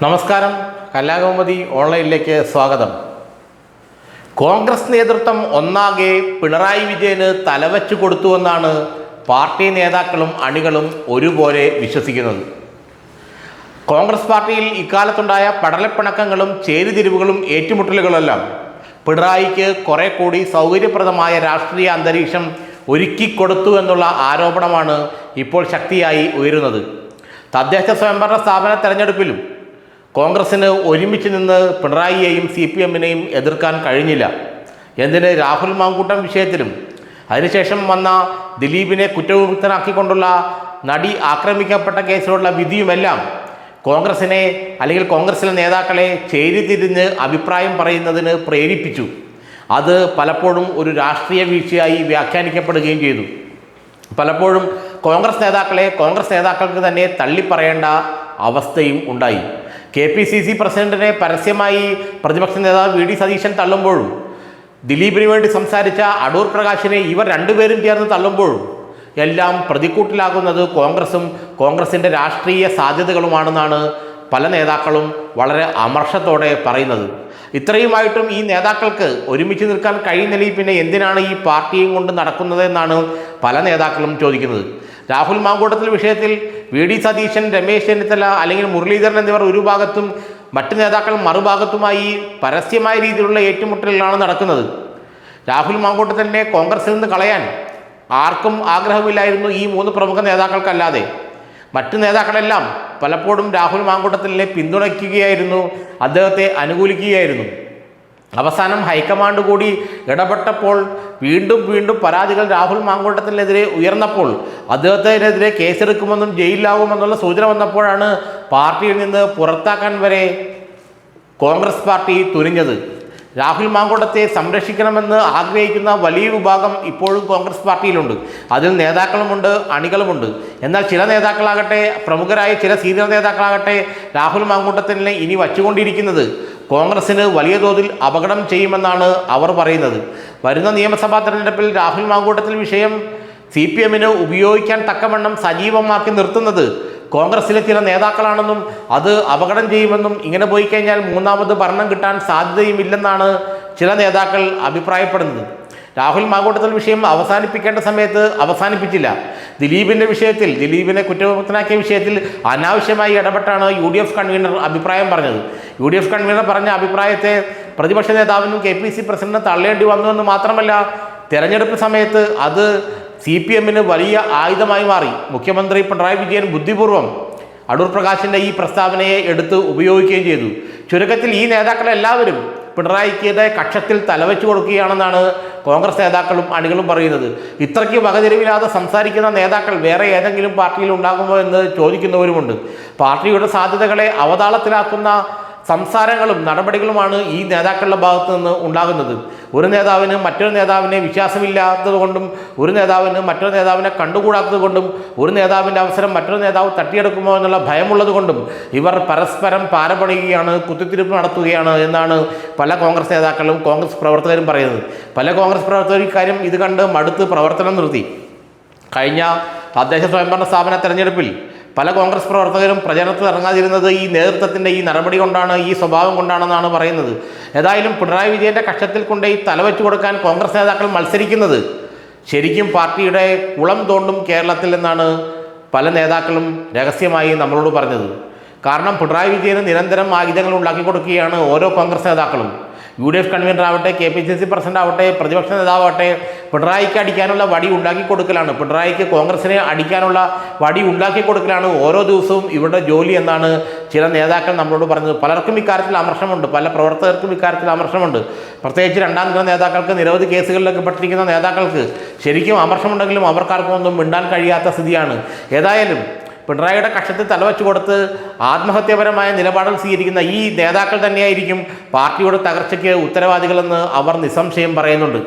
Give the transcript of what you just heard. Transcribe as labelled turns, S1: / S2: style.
S1: നമസ്കാരം. കലാകൗമുദി ഓൺലൈനിലേക്ക് സ്വാഗതം. കോൺഗ്രസ് നേതൃത്വം ഒന്നാകെ പിണറായി വിജയന് തലവച്ചു കൊടുത്തുവെന്നാണ് പാർട്ടി നേതാക്കളും അണികളും ഒരുപോലെ വിശ്വസിക്കുന്നത്. കോൺഗ്രസ് പാർട്ടിയിൽ ഇക്കാലത്തുണ്ടായ പടലപ്പിണക്കങ്ങളും ചേരിതിരിവുകളും ഏറ്റുമുട്ടലുകളെല്ലാം പിണറായിക്ക് കുറെ കൂടി സൗകര്യപ്രദമായ രാഷ്ട്രീയ അന്തരീക്ഷം ഒരുക്കിക്കൊടുത്തു എന്നുള്ള ആരോപണമാണ് ഇപ്പോൾ ശക്തിയായി ഉയരുന്നത്. തദ്ദേശ സ്വയംഭരണ സ്ഥാപന തെരഞ്ഞെടുപ്പിലും കോൺഗ്രസിന് ഒരുമിച്ച് നിന്ന് പിണറായിയെയും CPM-നെയും എതിർക്കാൻ കഴിഞ്ഞില്ല. എന്തിന് രാഹുൽ മാങ്കൂട്ടം വിഷയത്തിലും അതിനുശേഷം വന്ന ദിലീപിനെ കുറ്റവിമുക്തനാക്കിക്കൊണ്ടുള്ള നടി ആക്രമിക്കപ്പെട്ട കേസിലുള്ള വിധിയുമെല്ലാം കോൺഗ്രസിനെ അല്ലെങ്കിൽ കോൺഗ്രസിലെ നേതാക്കളെ ചേരിതിരിഞ്ഞ് അഭിപ്രായം പറയുന്നതിന് പ്രേരിപ്പിച്ചു. അത് പലപ്പോഴും ഒരു രാഷ്ട്രീയ വീഴ്ചയായി വ്യാഖ്യാനിക്കപ്പെടുകയും ചെയ്തു. പലപ്പോഴും കോൺഗ്രസ് നേതാക്കളെ കോൺഗ്രസ് നേതാക്കൾക്ക് തന്നെ തള്ളിപ്പറയേണ്ട അവസ്ഥയും ഉണ്ടായി. KPCC പ്രസിഡന്റിനെ പരസ്യമായി പ്രതിപക്ഷ നേതാവ് VD സതീശൻ തള്ളുമ്പോഴും ദിലീപിന് വേണ്ടി സംസാരിച്ച അടൂർ പ്രകാശിനെ ഇവർ രണ്ടുപേരും ചേർന്ന് തള്ളുമ്പോഴും എല്ലാം പ്രതിക്കൂട്ടിലാകുന്നത് കോൺഗ്രസും കോൺഗ്രസിൻ്റെ രാഷ്ട്രീയ സാധ്യതകളുമാണെന്നാണ് പല നേതാക്കളും വളരെ അമർഷത്തോടെ പറയുന്നത്. ഇത്രയുമായിട്ടും ഈ നേതാക്കൾക്ക് ഒരുമിച്ച് നിൽക്കാൻ കഴിയുന്നില്ല, പിന്നെ എന്തിനാണ് ഈ പാർട്ടിയും കൊണ്ട് നടക്കുന്നത് എന്നാണ് പല നേതാക്കളും ചോദിക്കുന്നത്. രാഹുൽ മാങ്കൂട്ടത്തിൽ വിഷയത്തിൽ VD സതീശൻ, രമേശ് ചെന്നിത്തല അല്ലെങ്കിൽ മുരളീധരൻ എന്നിവർ ഒരു ഭാഗത്തും മറ്റ് നേതാക്കൾ മറുഭാഗത്തുമായി പരസ്യമായ രീതിയിലുള്ള ഏറ്റുമുട്ടലുകളാണ് നടക്കുന്നത്. രാഹുൽ മാങ്കൂട്ടത്തിനെ കോൺഗ്രസിൽ നിന്ന് കളയാൻ ആർക്കും ആഗ്രഹമില്ലായിരുന്നു, ഈ മൂന്ന് പ്രമുഖ നേതാക്കൾക്കല്ലാതെ. മറ്റു നേതാക്കളെല്ലാം പലപ്പോഴും രാഹുൽ മാങ്കൂട്ടത്തിനെ പിന്തുണയ്ക്കുകയായിരുന്നു, അദ്ദേഹത്തെ അനുകൂലിക്കുകയായിരുന്നു. അവസാനം ഹൈക്കമാൻഡ് കൂടി ഇടപെട്ടപ്പോൾ വീണ്ടും പരാതികൾ രാഹുൽ മാങ്കൂട്ടത്തിനെതിരെ ഉയർന്നപ്പോൾ അദ്ദേഹത്തിനെതിരെ കേസെടുക്കുമെന്നും ജയിലിലാവുമെന്നുള്ള സൂചന വന്നപ്പോഴാണ് പാർട്ടിയിൽ നിന്ന് പുറത്താക്കാൻ വരെ കോൺഗ്രസ് പാർട്ടി തുനിഞ്ഞത്. രാഹുൽ മാങ്കൂട്ടത്തെ സംരക്ഷിക്കണമെന്ന് ആഗ്രഹിക്കുന്ന വലിയ വിഭാഗം ഇപ്പോഴും കോൺഗ്രസ് പാർട്ടിയിലുണ്ട്. അതിൽ നേതാക്കളുമുണ്ട്, അണികളുമുണ്ട്. എന്നാൽ ചില നേതാക്കളാകട്ടെ, പ്രമുഖരായ ചില സീനിയർ നേതാക്കളാകട്ടെ രാഹുൽ മാങ്കൂട്ടത്തിനെ ഇനി വച്ചുകൊണ്ടിരിക്കുന്നത് കോൺഗ്രസിന് വലിയ തോതിൽ അപകടം ചെയ്യുമെന്നാണ് അവർ പറയുന്നത്. വരുന്ന നിയമസഭാ തെരഞ്ഞെടുപ്പിൽ രാഹുൽ മാങ്കൂട്ടത്തിൽ വിഷയം CPM-ന് ഉപയോഗിക്കാൻ തക്കവണ്ണം സജീവമാക്കി നിർത്തുന്നത് കോൺഗ്രസിലെ ചില നേതാക്കളാണെന്നും അത് അപകടം ചെയ്യുമെന്നും ഇങ്ങനെ പോയി കഴിഞ്ഞാൽ മൂന്നാമത് ഭരണം കിട്ടാൻ സാധ്യതയുമില്ലെന്നാണ് ചില നേതാക്കൾ അഭിപ്രായപ്പെടുന്നത്. രാഹുൽ മാങ്കൂട്ടത്തിൽ വിഷയം അവസാനിപ്പിക്കേണ്ട സമയത്ത് അവസാനിപ്പിച്ചില്ല. ദിലീപിൻ്റെ വിഷയത്തിൽ, ദിലീപിനെ കുറ്റവിമുക്തനാക്കിയ വിഷയത്തിൽ അനാവശ്യമായി ഇടപെട്ടാണ് UDF കൺവീനർ അഭിപ്രായം പറഞ്ഞത്. UDF കൺവീനർ പറഞ്ഞ അഭിപ്രായത്തെ പ്രതിപക്ഷ നേതാവിനും KPCC പ്രസിഡന്റിനും തള്ളേണ്ടി വന്നുവെന്ന് മാത്രമല്ല, തെരഞ്ഞെടുപ്പ് സമയത്ത് അത് CPM-ന് വലിയ ആയുധമായി മാറി. മുഖ്യമന്ത്രി പിണറായി വിജയൻ ബുദ്ധിപൂർവ്വം അടൂർ പ്രകാശിൻ്റെ ഈ പ്രസ്താവനയെ എടുത്ത് ഉപയോഗിക്കുകയും ചെയ്തു. ചുരുക്കത്തിൽ ഈ നേതാക്കളെല്ലാവരും പിണറായിയുടെ കക്ഷത്തിൽ തലവെച്ചു കൊടുക്കുകയാണെന്നാണ് കോൺഗ്രസ് നേതാക്കളും അണികളും പറയുന്നത്. ഇത്രയ്ക്ക് വകതിരിവില്ലാതെ സംസാരിക്കുന്ന നേതാക്കൾ വേറെ ഏതെങ്കിലും പാർട്ടിയിൽ ഉണ്ടാകുമോ എന്ന് ചോദിക്കുന്നവരുമുണ്ട്. പാർട്ടിയുടെ സാധ്യതകളെ അവതാളത്തിലാക്കുന്ന സംസാരങ്ങളും നടപടികളുമാണ് ഈ നേതാക്കളുടെ ഭാഗത്തു നിന്ന് ഉണ്ടാകുന്നത്. ഒരു നേതാവിന് മറ്റൊരു നേതാവിനെ വിശ്വാസമില്ലാത്തത് കൊണ്ടും, ഒരു നേതാവിന് മറ്റൊരു നേതാവിനെ കണ്ടുകൂടാത്തത് കൊണ്ടും, ഒരു നേതാവിൻ്റെ അവസരം മറ്റൊരു നേതാവ് തട്ടിയെടുക്കുമോ എന്നുള്ള ഭയമുള്ളത് കൊണ്ടും ഇവർ പരസ്പരം പാരപണിയുകയാണ്, കുത്തിത്തിരിപ്പ് നടത്തുകയാണ് എന്നാണ് പല കോൺഗ്രസ് നേതാക്കളും കോൺഗ്രസ് പ്രവർത്തകരും പറയുന്നത്. പല കോൺഗ്രസ് പ്രവർത്തകർ ഇക്കാര്യം ഇത് കണ്ട് മടുത്ത് പ്രവർത്തനം നിർത്തി. കഴിഞ്ഞ തദ്ദേശ സ്വയംഭരണ സ്ഥാപന തെരഞ്ഞെടുപ്പിൽ പല കോൺഗ്രസ് പ്രവർത്തകരും പ്രചരണത്തിൽ ഇറങ്ങാതിരുന്നത് ഈ നേതൃത്വത്തിൻ്റെ ഈ നടപടി കൊണ്ടാണ്, ഈ സ്വഭാവം കൊണ്ടാണെന്നാണ് പറയുന്നത്. ഏതായാലും പിണറായി വിജയൻ്റെ കക്ഷത്തിൽ കൊണ്ട് ഈ തലവെച്ചു കൊടുക്കാൻ കോൺഗ്രസ് നേതാക്കൾ മത്സരിക്കുന്നത് ശരിക്കും പാർട്ടിയുടെ കുളം തോണ്ടും കേരളത്തിൽ എന്നാണ് പല നേതാക്കളും രഹസ്യമായി നമ്മളോട് പറഞ്ഞത്. കാരണം പിണറായി വിജയന് നിരന്തരം ആയുധങ്ങൾ ഉണ്ടാക്കി കൊടുക്കുകയാണ് ഓരോ കോൺഗ്രസ് നേതാക്കളും. UDF കൺവീനർ ആവട്ടെ, KPCC പ്രസിഡന്റ് ആവട്ടെ, പ്രതിപക്ഷ നേതാവട്ടെ, പിണറായിക്ക് അടിക്കാനുള്ള വടി ഉണ്ടാക്കി കൊടുക്കലാണ്, പിണറായിക്ക് കോൺഗ്രസിനെ അടിക്കാനുള്ള വടി ഉണ്ടാക്കി കൊടുക്കലാണ് ഓരോ ദിവസവും ഇവരുടെ ജോലി എന്നാണ് ചില നേതാക്കൾ നമ്മളോട് പറഞ്ഞത്. പലർക്കും ഇക്കാര്യത്തിൽ അമർഷമുണ്ട്, പല പ്രവർത്തകർക്കും ഇക്കാര്യത്തിൽ അമർഷമുണ്ട്. പ്രത്യേകിച്ച് രണ്ടാം നിര നേതാക്കൾക്ക്, നിരവധി കേസുകളിലൊക്കെ പെട്ടിരിക്കുന്ന നേതാക്കൾക്ക് ശരിക്കും അമർഷമുണ്ടെങ്കിലും അവർക്കാർക്കും ഒന്നും മിണ്ടാൻ കഴിയാത്ത സ്ഥിതിയാണ്. ഏതായാലും പിണറായിയുടെ കക്ഷത്തിൽ തലവെച്ചു കൊടുത്ത് ആത്മഹത്യാപരമായ നിലപാടുകൾ സ്വീകരിക്കുന്ന ഈ നേതാക്കൾ തന്നെയായിരിക്കും പാർട്ടിയുടെ തകർച്ചയ്ക്ക് ഉത്തരവാദികളെന്ന് അവർ നിസ്സംശയം പറയുന്നുണ്ട്.